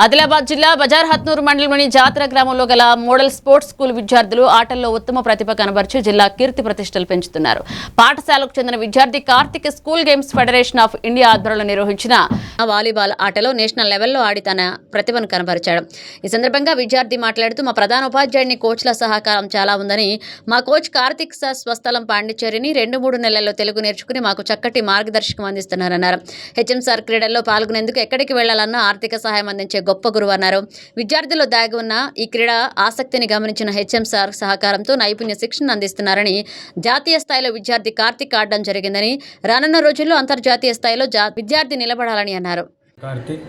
ఆదిలాబాద్ జిల్లా బజార్ హత్నూరు మండలంలోని జాతర గ్రామంలో గల మోడల్ స్పోర్ట్స్ స్కూల్ విద్యార్థులు ఆటల్లో ఉత్తమ ప్రతిభ కనబర్చి జిల్లా కీర్తి ప్రతిష్టలు పెంచుతున్నారు. పాఠశాలకు చెందిన విద్యార్థి Karthik school games federation of India ఆధ్వర్యంలో నిర్వహించిన వాలీబాల్ ఆటలో నేషనల్ లెవెల్లో ఆడి తన ప్రతిభను కనబరిచాడు. ఈ సందర్భంగా విద్యార్థి మాట్లాడుతూ మా ప్రధాన ఉపాధ్యాయుని కోచ్ల సహకారం చాలా ఉందని, మా కోచ్ కార్తిక్ సార్ స్వస్థలం పాండిచేరిని 2-3 నెలల్లో తెలుగు నేర్చుకుని మాకు చక్కటి మార్గదర్శకం అందిస్తున్నారన్నారు. హెచ్ఎం సార్ క్రీడల్లో పాల్గొనేందుకు ఎక్కడికి వెళ్లాలన్నా ఆర్థిక సహాయం అందించే గొప్ప గురువు అన్నారు. విద్యార్థుల్లో దాగి ఉన్న ఈ క్రీడా ఆసక్తిని గమనించిన హెచ్ఎం సార్ సహకారంతో నైపుణ్య శిక్షణ అందిస్తున్నారని, జాతీయ స్థాయిలో విద్యార్థి కార్తిక్ ఆడడం జరిగిందని, రానున్న రోజుల్లో అంతర్జాతీయ స్థాయిలో విద్యార్థి నిలబడాలని అన్నారు. కార్తిక్,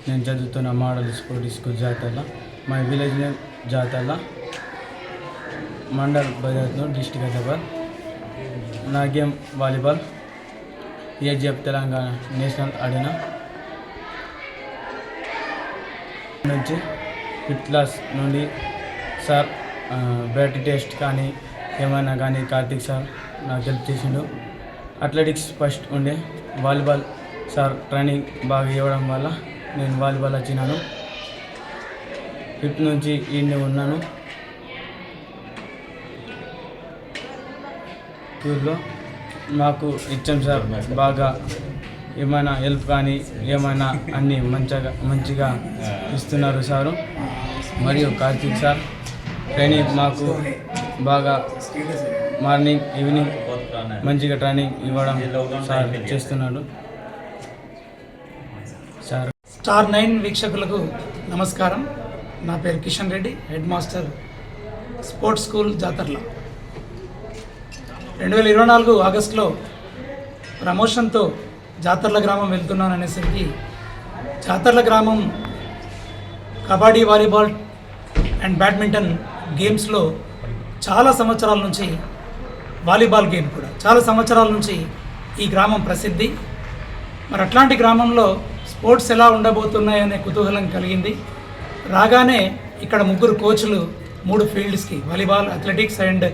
నేను చదువుతున్న మోడల్ స్పోర్ట్స్ స్కూల్ జాతర, మా విలేజ్ నేమ్ జాతర, మండల్ బజార్ డిస్ట్రిక్ట్ హైదరాబాద్. నా game volleyball. AGF Telangana national ఆడిన నుంచి 5th క్లాస్ నుండి సార్ బ్యాట్ టెస్ట్ కానీ ఏమైనా కానీ కార్తిక్ సార్ నాకు హెల్ప్ చేసిండు. అథ్లెటిక్స్ ఫస్ట్ ఉండే, వాలీబాల్ సార్ ట్రైనింగ్ బాగా ఇవ్వడం వల్ల నేను వాలీబాల్ వచ్చినాను. 5th నుంచి ఈయనే ఉన్నాను. స్కూల్లో మాకు హెచ్ఎం సార్ బాగా ఏమైనా హెల్ప్ కానీ ఏమైనా అన్నీ మంచిగా ఇస్తున్నారు సారు. మరియు కార్తిక్ సార్ ట్రైనింగ్ మాకు బాగా మార్నింగ్ ఈవినింగ్ మంచిగా ట్రైనింగ్ ఇవ్వడం సార్ చేస్తున్నాడు. సార్ స్టార్ 9 వీక్షకులకు నమస్కారం. నా పేరు Kishan Reddy, headmaster sports school Jatharla. 2024 ఆగస్టులో ప్రమోషన్తో జాతర్ల గ్రామం వెళ్తున్నాను అనేసరికి, జాతర్ల గ్రామం కబడ్డీ, వాలీబాల్ అండ్ బ్యాడ్మింటన్ గేమ్స్లో చాలా సంవత్సరాల నుంచి, వాలీబాల్ గేమ్ కూడా చాలా సంవత్సరాల నుంచి ఈ గ్రామం ప్రసిద్ధి. మరి అట్లాంటి గ్రామంలో స్పోర్ట్స్ ఎలా ఉండబోతున్నాయనే కుతూహలం కలిగింది. రాగానే ఇక్కడ 3 కోచ్లు 3 ఫీల్డ్స్కి, వాలీబాల్, అథ్లెటిక్స్ అండ్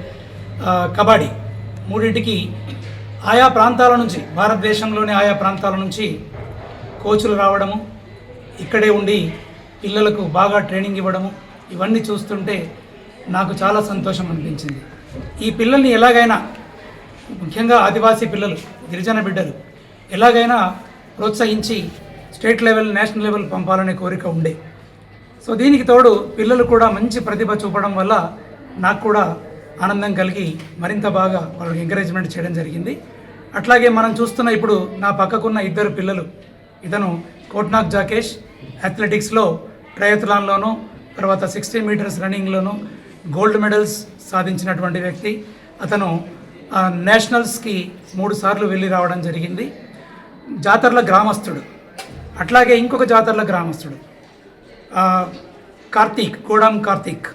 కబడ్డీ మూడింటికి ఆయా ప్రాంతాల నుంచి, భారతదేశంలోని ఆయా ప్రాంతాల నుంచి కోచ్లు రావడము, ఇక్కడే ఉండి పిల్లలకు బాగా ట్రైనింగ్ ఇవ్వడము, ఇవన్నీ చూస్తుంటే నాకు చాలా సంతోషం అనిపించింది. ఈ పిల్లల్ని ఎలాగైనా, ముఖ్యంగా ఆదివాసీ పిల్లలు, గిరిజన బిడ్డలు ఎలాగైనా ప్రోత్సహించి స్టేట్ లెవెల్, నేషనల్ లెవెల్ పంపాలనే కోరిక ఉండే. సో దీనికి తోడు పిల్లలు కూడా మంచి ప్రతిభ చూపడం వల్ల నాకు కూడా ఆనందం కలిగి మరింత బాగా వాళ్ళకి ఎంకరేజ్మెంట్ చేయడం జరిగింది. అట్లాగే మనం చూస్తున్న ఇప్పుడు నా పక్కకున్న 2 పిల్లలు, ఇతను కోట్నాక్ జాకేష్ అథ్లెటిక్స్లో ట్రయథలాన్లోనూ, తర్వాత 60 మీటర్స్ రన్నింగ్లోనూ గోల్డ్ మెడల్స్ సాధించినటువంటి వ్యక్తి. అతను నేషనల్స్కి 3 సార్లు వెళ్ళి రావడం జరిగింది. జాతర్ల గ్రామస్తుడు. అట్లాగే ఇంకొక జాతర్ల గ్రామస్తుడు కార్తీక్, గోడాం కార్తీక్.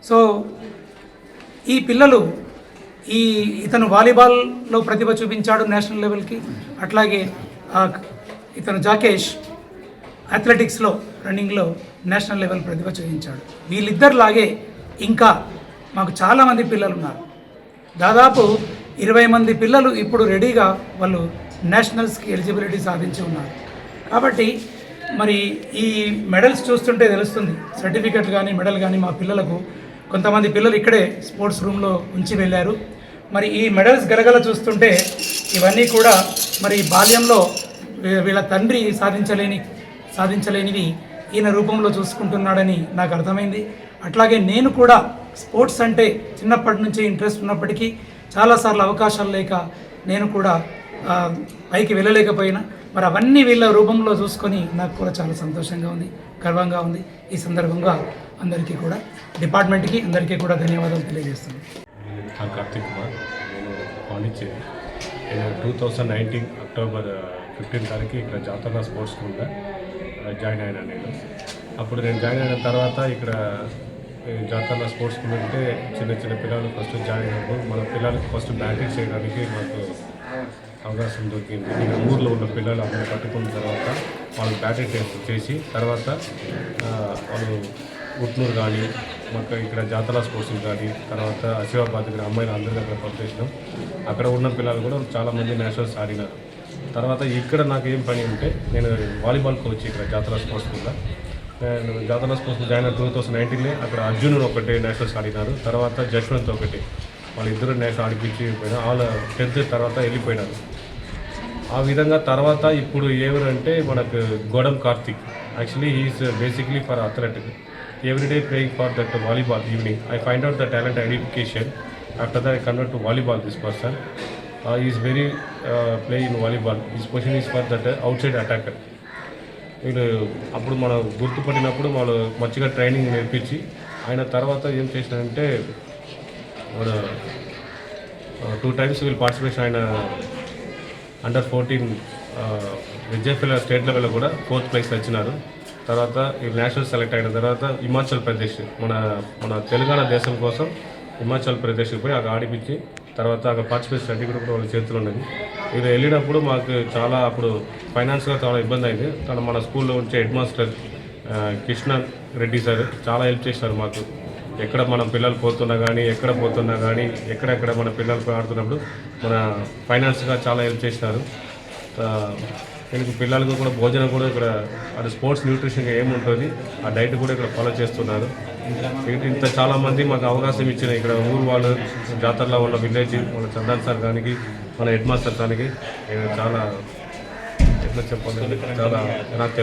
సో ఈ పిల్లలు, ఇతను వాలీబాల్లో ప్రతిభ చూపించాడు నేషనల్ లెవెల్కి. అట్లాగే ఇతను జాకేష్ అథ్లెటిక్స్లో, రన్నింగ్లో నేషనల్ లెవెల్ ప్రతిభ చూపించాడు. వీళ్ళిద్దరిలాగే ఇంకా మాకు చాలామంది పిల్లలు ఉన్నారు. దాదాపు 20 మంది పిల్లలు ఇప్పుడు రెడీగా వాళ్ళు నేషనల్స్కి ఎలిజిబిలిటీ సాధించి ఉన్నారు. కాబట్టి మరి ఈ మెడల్స్ చూస్తుంటే తెలుస్తుంది, సర్టిఫికెట్ కానీ మెడల్ కానీ మా పిల్లలకు, కొంతమంది పిల్లలు ఇక్కడే స్పోర్ట్స్ రూమ్లో ఉంచి వెళ్ళారు. మరి ఈ మెడల్స్ గలగల చూస్తుంటే ఇవన్నీ కూడా మరి బాల్యంలో వీళ్ళ తండ్రి సాధించలేనివి ఈయన రూపంలో చూసుకుంటున్నాడని నాకు అర్థమైంది. అట్లాగే నేను కూడా స్పోర్ట్స్ అంటే చిన్నప్పటి నుంచి ఇంట్రెస్ట్ ఉన్నప్పటికీ చాలాసార్లు అవకాశాలు లేక నేను కూడా పైకి వెళ్ళలేకపోయినా, మరి అవన్నీ వీళ్ళ రూపంలో చూసుకొని నాకు కూడా చాలా సంతోషంగా ఉంది, గర్వంగా ఉంది. ఈ సందర్భంగా అందరికీ కూడా, డిపార్ట్మెంట్కి అందరికీ కూడా ధన్యవాదాలు తెలియజేస్తున్నాను. కార్తిక్ కుమార్, నేను పాండిచ్చేరి. నేను 2019 అక్టోబర్ 15 తారీఖు ఇక్కడ జాతర స్పోర్ట్స్ స్కూల్లో జాయిన్ అయినా. అప్పుడు నేను జాయిన్ అయిన తర్వాత ఇక్కడ జాతర స్పోర్ట్స్ స్కూల్ అంటే చిన్న పిల్లలు ఫస్ట్ జాయిన్ అయినప్పుడు మన పిల్లలకి ఫస్ట్ బ్యాటింగ్ చేయడానికి మాకు అవకాశం దొరికింది. ఇక్కడ ఊర్లో ఉన్న పిల్లలు అందరూ పట్టుకున్న తర్వాత వాళ్ళు బ్యాటింగ్ చేసి తర్వాత వాళ్ళు ఉట్నూరు కానీ, మాకు ఇక్కడ జాతర స్పోర్ట్స్ కానీ, తర్వాత ఆసిఫాబాద్ దగ్గర అమ్మాయిలు అందరి దగ్గర పంపించినాం. అక్కడ ఉన్న పిల్లలు కూడా చాలామంది నేషనల్స్ ఆడినారు. తర్వాత ఇక్కడ నాకు ఏం పని ఉంటే నేను వాలీబాల్ కోచ్ ఇక్కడ జాతర స్పోర్ట్స్ స్కూల్లో. నేను జాతర స్పోర్ట్స్ జాయిన్ అయిన 2019 అక్కడ అర్జున్ ఒకటి నేషనల్స్ ఆడినారు, తర్వాత జశ్వంత్ ఒకటి, వాళ్ళిద్దరు నేషనల్ ఆడిపించి పోయినారు. వాళ్ళ 10th తర్వాత వెళ్ళిపోయినారు. ఆ విధంగా తర్వాత ఇప్పుడు ఎవరంటే మనకు Godam Karthik. Actually he's basically for athletic, everyday playing for that volleyball evening. I find out the talent identification. After that I convert to volleyball this person. Is very play in volleyball. His position is for that outside attacker. వీళ్ళు అప్పుడు మనం గుర్తుపట్టినప్పుడు వాళ్ళు మంచిగా training నేర్పించి ఆయన తర్వాత ఏం చేసినారంటే మన 2 times వీళ్ళు పార్టిసిపేషన్ ఆయన అండర్ 14 విజయఫిల స్టేట్ లెవెల్లో కూడా 4th place వచ్చినారు. తర్వాత వీళ్ళు నేషనల్ సెలెక్ట్ అయిన తర్వాత హిమాచల్ ప్రదేశ్, మన తెలంగాణ దేశం కోసం హిమాచల్ ప్రదేశ్కి పోయి అక్కడ ఆడిపించి తర్వాత అక్కడ పార్టిసిపేట్ సర్టిఫికేట్ కూడా వాళ్ళ చేతిలో ఉన్నది. వీళ్ళు వెళ్ళినప్పుడు మాకు చాలా అప్పుడు ఫైనాన్స్గా చాలా ఇబ్బంది అయింది. కానీ మన స్కూల్లో ఉంచే head master Krishna Reddy sir చాలా హెల్ప్ చేశారు మాకు. ఎక్కడ మన పిల్లలు పోతున్నా కానీ ఎక్కడెక్కడ మన పిల్లలు ఆడుతున్నప్పుడు మన ఫైనాన్స్గా చాలా హెల్ప్ చేసినారు. దీనికి పిల్లలకు కూడా భోజనం కూడా ఇక్కడ అది స్పోర్ట్స్ న్యూట్రిషన్గా ఏముంటుంది ఆ డైట్ కూడా ఇక్కడ ఫాలో చేస్తున్నారు. ఇంత చాలామంది మాకు అవకాశం ఇచ్చిన ఇక్కడ ఊరు వాళ్ళు, జాతరలో ఉన్న విలేజ్, మన చందన్ సార్ కానీ మన హెడ్ మాస్టర్ దానికి చాలా ఎట్లా చెప్పాలి, చాలా నాకు